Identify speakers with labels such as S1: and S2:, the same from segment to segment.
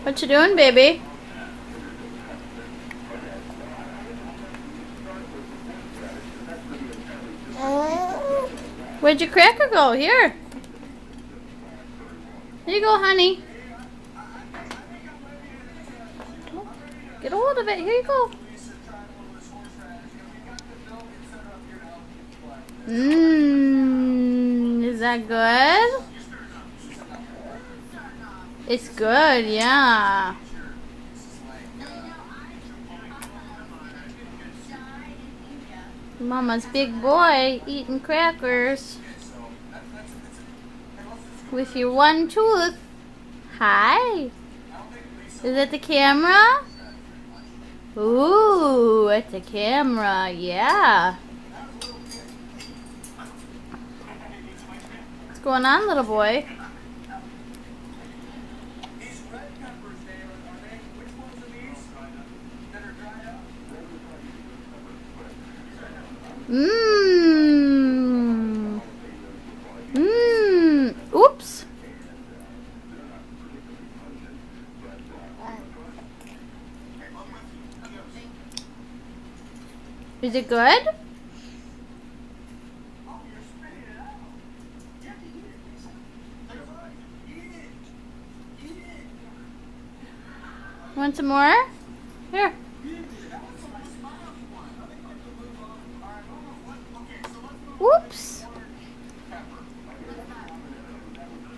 S1: What you doing, baby? Where'd your cracker go? Here. Here you go, honey. Get a hold of it. Here you go. Is that good? It's good, yeah. Mama's big boy eating crackers with your one tooth. Hi. Is it the camera? Ooh, it's the camera, yeah. What's going on, little boy? Oops. Is it good? Want some more? Here. Whoops.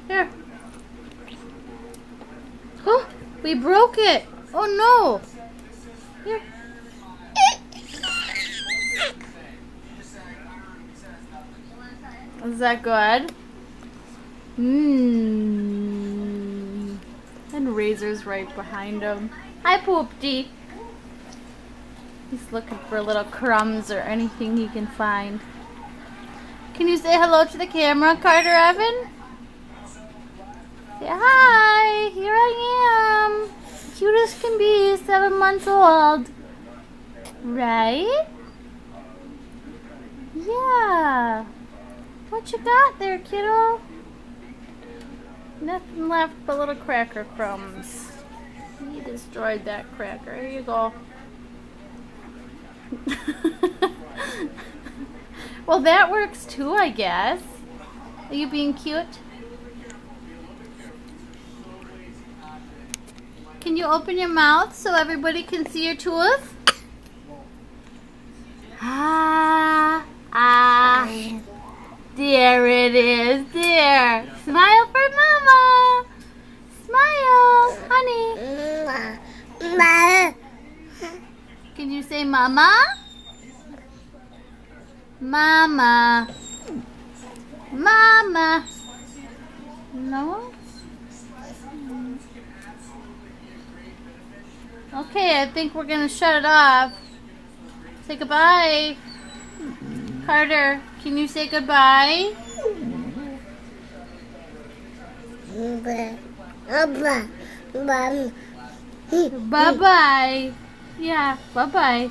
S1: Here. Oh, we broke it. Oh no. Here. Is that good? And Razor's right behind him. Hi, Poopty. He's looking for little crumbs or anything he can find. Can you say hello to the camera, Carter Evan? Say hi. Here I am. Cute as can be, 7 months old. Right? Yeah. What you got there, kiddo? Nothing left but little cracker crumbs. He destroyed that cracker. Here you go. Well, that works too, I guess. Are you being cute? Can you open your mouth so everybody can see your tooth? There it is. There. Smile for Mama. Smile, honey. Can you say Mama? Mama. Mama. No? Okay, I think we're going to shut it off. Say goodbye. Carter, can you say goodbye? Bye-bye. Yeah, bye-bye.